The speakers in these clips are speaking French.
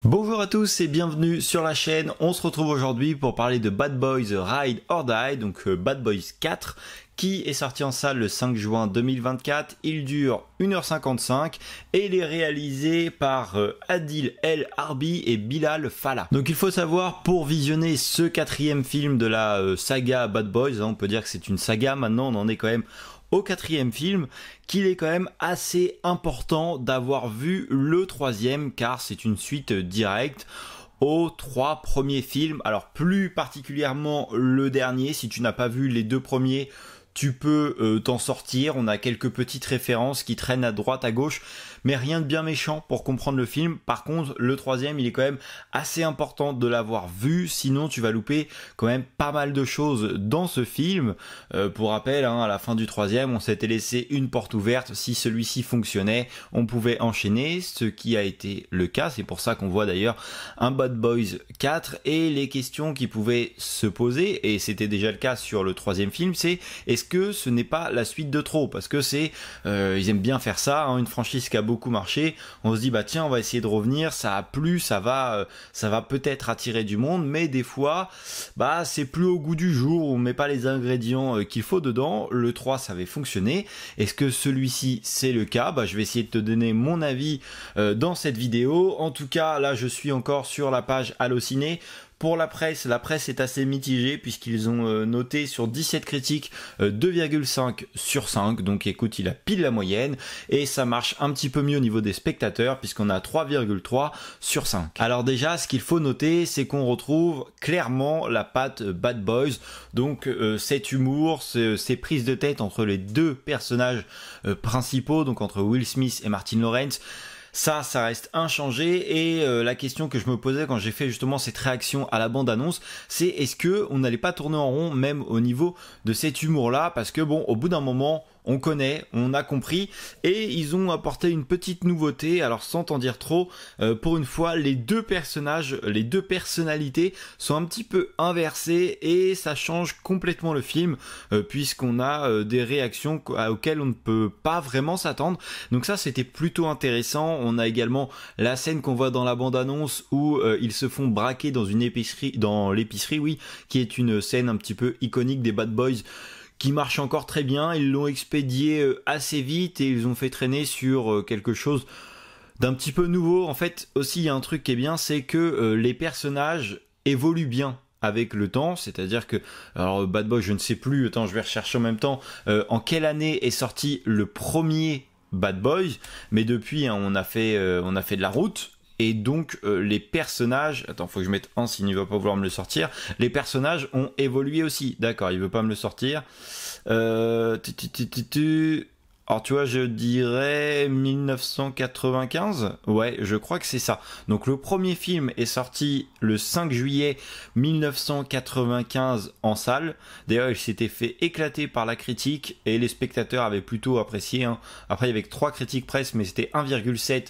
Bonjour à tous et bienvenue sur la chaîne. On se retrouve aujourd'hui pour parler de Bad Boys Ride or Die, donc Bad Boys 4, qui est sorti en salle le 5 juin 2024. Il dure 1h55 et il est réalisé par Adil El Arbi et Bilal Fallah. Donc il faut savoir, pour visionner ce quatrième film de la saga Bad Boys, on peut dire que c'est une saga maintenant, on en est quand même au quatrième film, qu'il est quand même assez important d'avoir vu le troisième, car c'est une suite directe aux trois premiers films. Alors plus particulièrement le dernier, si tu n'as pas vu les deux premiers, tu peux t'en sortir. On a quelques petites références qui traînent à droite, à gauche, mais rien de bien méchant pour comprendre le film. Par contre, le troisième, il est quand même assez important de l'avoir vu, sinon tu vas louper quand même pas mal de choses dans ce film. Pour rappel, à la fin du troisième, on s'était laissé une porte ouverte. Si celui-ci fonctionnait, on pouvait enchaîner, ce qui a été le cas. C'est pour ça qu'on voit d'ailleurs un Bad Boys 4, et les questions qui pouvaient se poser, et c'était déjà le cas sur le troisième film, c'est est-ce que ce n'est pas la suite de trop? Parce que c'est, ils aiment bien faire ça, une franchise qui a beaucoup marché, on se dit bah tiens, on va essayer de revenir, ça a plu, ça va peut-être attirer du monde, mais des fois bah c'est plus au goût du jour, on met pas les ingrédients qu'il faut dedans. Le 3 ça avait fonctionné, est-ce que celui-ci c'est le cas? Bah je vais essayer de te donner mon avis dans cette vidéo. En tout cas là je suis encore sur la page Allociné. Pour la presse est assez mitigée puisqu'ils ont noté sur 17 critiques 2,5 sur 5. Donc écoute, il a pile la moyenne et ça marche un petit peu mieux au niveau des spectateurs puisqu'on a 3,3 sur 5. Alors déjà, ce qu'il faut noter, c'est qu'on retrouve clairement la patte Bad Boys. Donc cet humour, ces prises de tête entre les deux personnages principaux, donc entre Will Smith et Martin Lawrence, ça reste inchangé. Et la question que je me posais quand j'ai fait justement cette réaction à la bande-annonce, c'est est-ce que on n'allait pas tourner en rond même au niveau de cet humour-là? Parce que bon, au bout d'un moment, on connaît, on a compris, et ils ont apporté une petite nouveauté. Alors sans t'en dire trop, pour une fois, les deux personnages, les deux personnalités sont un petit peu inversées et ça change complètement le film, puisqu'on a des réactions auxquelles on ne peut pas vraiment s'attendre. Donc ça, c'était plutôt intéressant. On a également la scène qu'on voit dans la bande-annonce où ils se font braquer dans une épicerie, dans l'épicerie, oui, qui est une scène un petit peu iconique des Bad Boys, qui marche encore très bien. Ils l'ont expédié assez vite et ils ont fait traîner sur quelque chose d'un petit peu nouveau. En fait, aussi, il y a un truc qui est bien, c'est que les personnages évoluent bien avec le temps, c'est-à-dire que, alors Bad Boy, je ne sais plus, attends, je vais rechercher en même temps, en quelle année est sorti le premier Bad Boys, mais depuis, on a fait de la route. Et donc les personnages, attends, faut que je mette un signe, il va pas vouloir me le sortir. Les personnages ont évolué aussi. D'accord, il veut pas me le sortir. Alors tu vois, je dirais 1995. Ouais, je crois que c'est ça. Donc le premier film est sorti le 5 juillet 1995 en salle. D'ailleurs, il s'était fait éclater par la critique et les spectateurs avaient plutôt apprécié. Après, il y avait que 3 critiques presse, mais c'était 1,7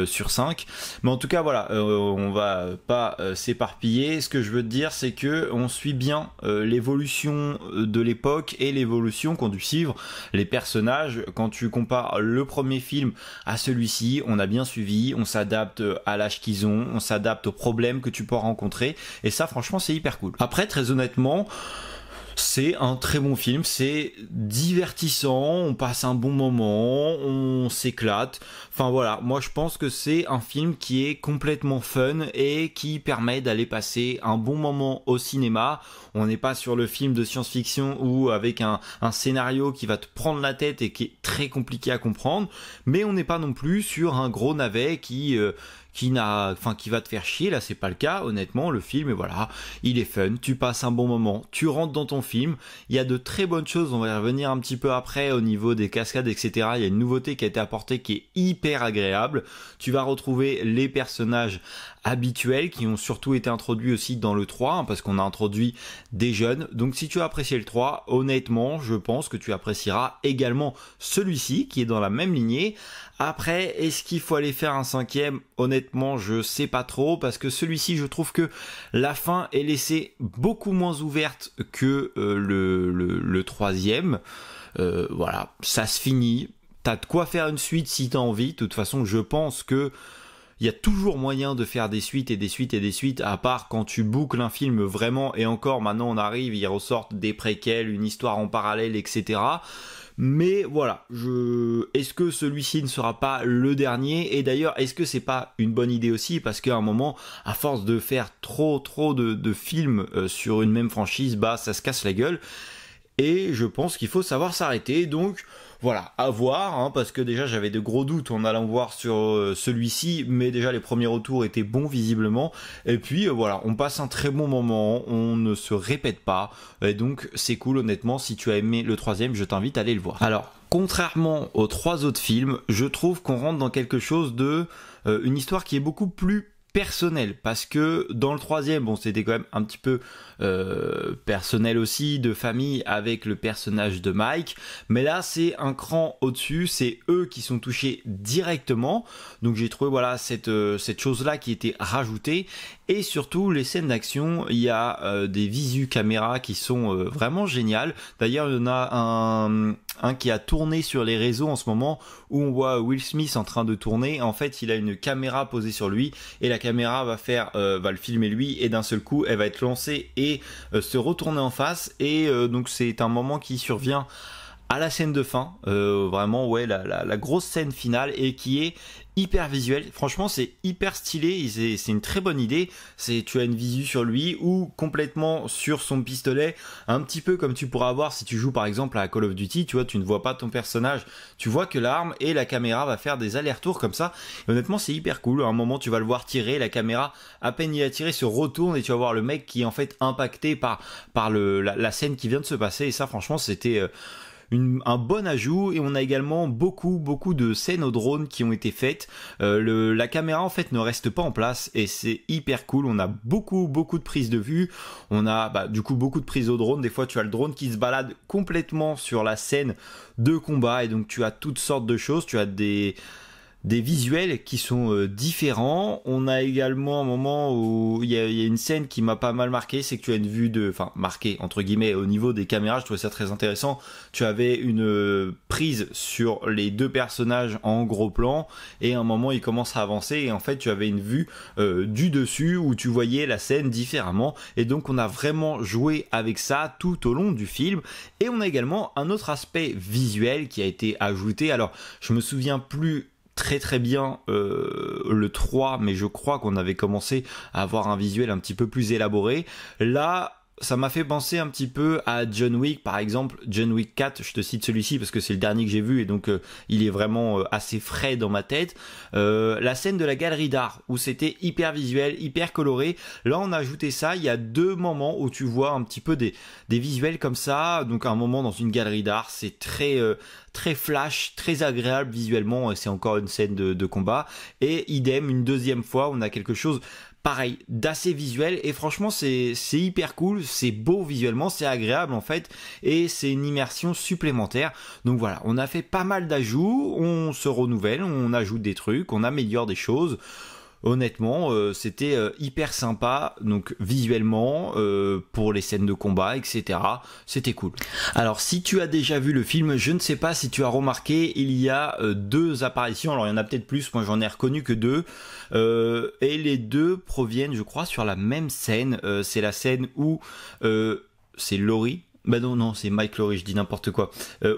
sur 5. Mais en tout cas, voilà, on va pas s'éparpiller. Ce que je veux te dire, c'est que on suit bien l'évolution de l'époque et l'évolution qu'ont dû suivre les personnages. Quand tu compares le premier film à celui-ci, on a bien suivi, on s'adapte à l'âge qu'ils ont, on s'adapte aux problèmes que tu peux rencontrer, et ça franchement c'est hyper cool. Après, très honnêtement, c'est un très bon film, c'est divertissant, on passe un bon moment, on s'éclate. Enfin voilà, moi je pense que c'est un film qui est complètement fun et qui permet d'aller passer un bon moment au cinéma. On n'est pas sur le film de science-fiction ou avec un scénario qui va te prendre la tête et qui est très compliqué à comprendre, mais on n'est pas non plus sur un gros navet qui va te faire chier. Là c'est pas le cas, honnêtement. Le film, et voilà, il est fun, tu passes un bon moment, tu rentres dans ton film. Il y a de très bonnes choses, on va y revenir un petit peu après au niveau des cascades, etc. Il y a une nouveauté qui a été apportée qui est hyper agréable. Tu vas retrouver les personnages habituels qui ont surtout été introduits aussi dans le 3, parce qu'on a introduit des jeunes. Donc si tu as apprécié le 3, honnêtement je pense que tu apprécieras également celui-ci qui est dans la même lignée. Après, est-ce qu'il faut aller faire un 5e? Honnêtement, je sais pas trop, parce que celui-ci, je trouve que la fin est laissée beaucoup moins ouverte que le 3e. Voilà, ça se finit. T'as de quoi faire une suite si t'as envie. De toute façon, je pense que il y a toujours moyen de faire des suites et des suites et des suites, à part quand tu boucles un film vraiment, et encore maintenant on arrive, ils ressortent des préquels, une histoire en parallèle, etc. Mais voilà, est-ce que celui-ci ne sera pas le dernier? Et d'ailleurs, est-ce que c'est pas une bonne idée aussi? Parce qu'à un moment, à force de faire trop de films sur une même franchise, bah ça se casse la gueule. Et je pense qu'il faut savoir s'arrêter. Donc voilà, à voir, hein, parce que déjà j'avais de gros doutes en allant voir sur celui-ci, mais déjà les premiers retours étaient bons visiblement. Et puis voilà, on passe un très bon moment, on ne se répète pas, et donc c'est cool honnêtement. Si tu as aimé le troisième, je t'invite à aller le voir. Alors, contrairement aux 3 autres films, je trouve qu'on rentre dans quelque chose de une histoire qui est beaucoup plus personnel, parce que dans le troisième, bon, c'était quand même un petit peu personnel aussi, de famille avec le personnage de Mike, mais là c'est un cran au-dessus, c'est eux qui sont touchés directement, donc j'ai trouvé voilà cette chose là qui était rajoutée. Et surtout les scènes d'action, il y a des visu caméras qui sont vraiment géniales. D'ailleurs il y en a un qui a tourné sur les réseaux en ce moment, où on voit Will Smith en train de tourner. En fait il a une caméra posée sur lui, et la caméra va le filmer lui, et d'un seul coup elle va être lancée et se retourner en face, et donc c'est un moment qui survient à la scène de fin, vraiment ouais la grosse scène finale, et qui est hyper visuel. Franchement c'est hyper stylé, c'est une très bonne idée. Tu as une visu sur lui ou complètement sur son pistolet, un petit peu comme tu pourras avoir si tu joues par exemple à Call of Duty, tu vois, tu ne vois pas ton personnage, tu vois que l'arme, et la caméra va faire des allers-retours comme ça. Et honnêtement c'est hyper cool. À un moment tu vas le voir tirer, la caméra à peine il a tiré se retourne, et tu vas voir le mec qui est en fait impacté par la scène qui vient de se passer. Et ça franchement c'était un bon ajout. Et on a également beaucoup de scènes au drone qui ont été faites. La caméra en fait ne reste pas en place, et c'est hyper cool. On a beaucoup de prises de vue. On a du coup beaucoup de prises au drone. Des fois tu as le drone qui se balade complètement sur la scène de combat, et donc tu as toutes sortes de choses. Tu as des visuels qui sont différents. On a également un moment où il y a une scène qui m'a pas mal marqué, c'est que tu as une vue marqué entre guillemets au niveau des caméras. Je trouvais ça très intéressant. Tu avais une prise sur les 2 personnages en gros plan, et à un moment ils commencent à avancer, et en fait tu avais une vue du dessus où tu voyais la scène différemment. Et donc on a vraiment joué avec ça tout au long du film. Et on a également un autre aspect visuel qui a été ajouté. Alors je me souviens plus très bien le 3, mais je crois qu'on avait commencé à avoir un visuel un petit peu plus élaboré. Là ça m'a fait penser un petit peu à John Wick par exemple. John Wick 4, je te cite celui-ci parce que c'est le dernier que j'ai vu, et donc il est vraiment assez frais dans ma tête. La scène de la galerie d'art où c'était hyper visuel, hyper coloré, là on a ajouté ça. Il y a 2 moments où tu vois un petit peu des visuels comme ça. Donc un moment dans une galerie d'art, c'est très flash, très agréable visuellement, et c'est encore une scène de combat. Et idem, une deuxième fois on a quelque chose pareil, d'assez visuel, et franchement c'est hyper cool, c'est beau visuellement, c'est agréable en fait, et c'est une immersion supplémentaire. Donc voilà, on a fait pas mal d'ajouts, on se renouvelle, on ajoute des trucs, on améliore des choses. Honnêtement c'était hyper sympa, donc visuellement pour les scènes de combat, etc. C'était cool. Alors si tu as déjà vu le film, je ne sais pas si tu as remarqué, il y a 2 apparitions. Alors il y en a peut-être plus, moi j'en ai reconnu que 2, et les 2 proviennent je crois sur la même scène. C'est la scène où c'est Laurie. Bah non, c'est Mike Laurie, je dis n'importe quoi.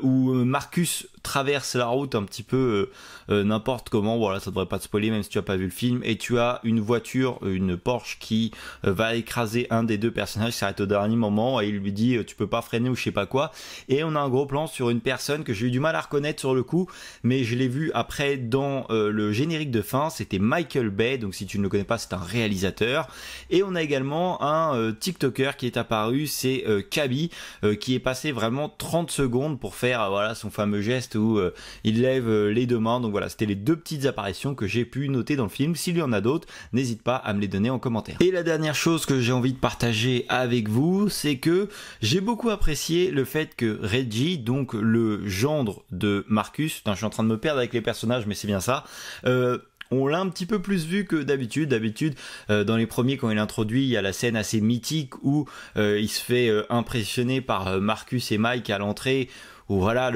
Où Marcus traverse la route un petit peu n'importe comment, voilà, ça devrait pas te spoiler même si tu as pas vu le film, et tu as une voiture, une Porsche qui va écraser un des 2 personnages, ça s'arrête au dernier moment, et il lui dit tu peux pas freiner ou je sais pas quoi. Et on a un gros plan sur une personne que j'ai eu du mal à reconnaître sur le coup, mais je l'ai vu après dans le générique de fin. C'était Michael Bay, donc si tu ne le connais pas, c'est un réalisateur. Et on a également un TikToker qui est apparu, c'est Kaby, qui est passé vraiment 30 secondes pour faire voilà son fameux geste où il lève les 2 mains. Donc voilà, c'était les 2 petites apparitions que j'ai pu noter dans le film. S'il y en a d'autres, n'hésite pas à me les donner en commentaire. Et la dernière chose que j'ai envie de partager avec vous, c'est que j'ai beaucoup apprécié le fait que Reggie, donc le gendre de Marcus, putain, je suis en train de me perdre avec les personnages, mais c'est bien ça, on l'a un petit peu plus vu que d'habitude. D'habitude, dans les premiers, quand il est introduit, il y a la scène assez mythique où il se fait impressionner par Marcus et Mike à l'entrée, où voilà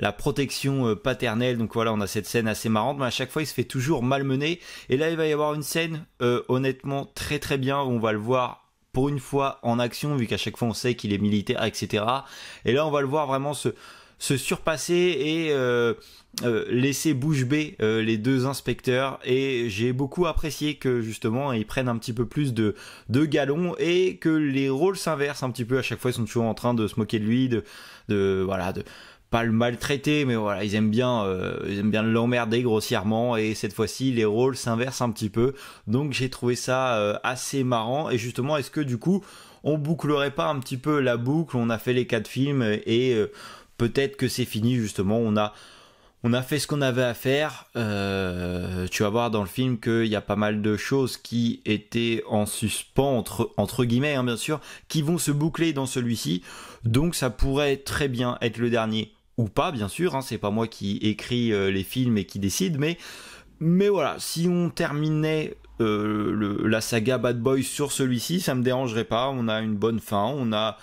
la protection paternelle. Donc voilà, on a cette scène assez marrante, mais à chaque fois il se fait toujours malmener. Et là il va y avoir une scène honnêtement très très bien où on va le voir pour une fois en action, vu qu'à chaque fois on sait qu'il est militaire, etc. Et là on va le voir vraiment se surpasser et laisser bouche bée les deux inspecteurs, et j'ai beaucoup apprécié que justement ils prennent un petit peu plus de galon et que les rôles s'inversent un petit peu. À chaque fois ils sont toujours en train de se moquer de lui, de pas le maltraiter, mais voilà, ils aiment bien l'emmerder grossièrement, et cette fois-ci les rôles s'inversent un petit peu. Donc j'ai trouvé ça assez marrant. Et justement, est-ce que du coup on bouclerait pas un petit peu la boucle? On a fait les 4 films et peut-être que c'est fini, justement. On a fait ce qu'on avait à faire. Tu vas voir dans le film qu'il y a pas mal de choses qui étaient en suspens, entre guillemets, hein, bien sûr, qui vont se boucler dans celui-ci. Donc ça pourrait très bien être le dernier, ou pas, bien sûr. Hein, c'est pas moi qui écris les films et qui décide, mais voilà, si on terminait la saga Bad Boys sur celui-ci, ça me dérangerait pas. On a une bonne fin, on a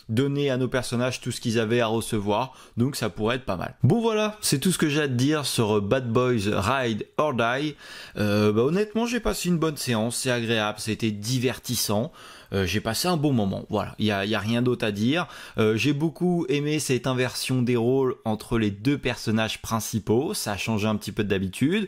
donné à nos personnages tout ce qu'ils avaient à recevoir, donc ça pourrait être pas mal. Bon voilà, c'est tout ce que j'ai à te dire sur Bad Boys Ride or Die. Honnêtement, j'ai passé une bonne séance, c'est agréable, c'était divertissant. J'ai passé un bon moment, voilà, il y a rien d'autre à dire. J'ai beaucoup aimé cette inversion des rôles entre les deux personnages principaux, ça a changé un petit peu d'habitude.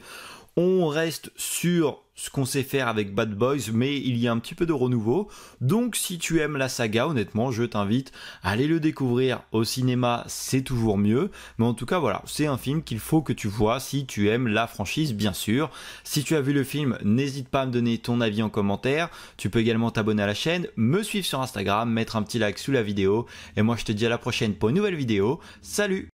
On reste sur ce qu'on sait faire avec Bad Boys, mais il y a un petit peu de renouveau. Donc si tu aimes la saga, honnêtement, je t'invite à aller le découvrir au cinéma, c'est toujours mieux. Mais en tout cas, voilà, c'est un film qu'il faut que tu vois si tu aimes la franchise, bien sûr. Si tu as vu le film, n'hésite pas à me donner ton avis en commentaire. Tu peux également t'abonner à la chaîne, me suivre sur Instagram, mettre un petit like sous la vidéo. Et moi, je te dis à la prochaine pour une nouvelle vidéo. Salut!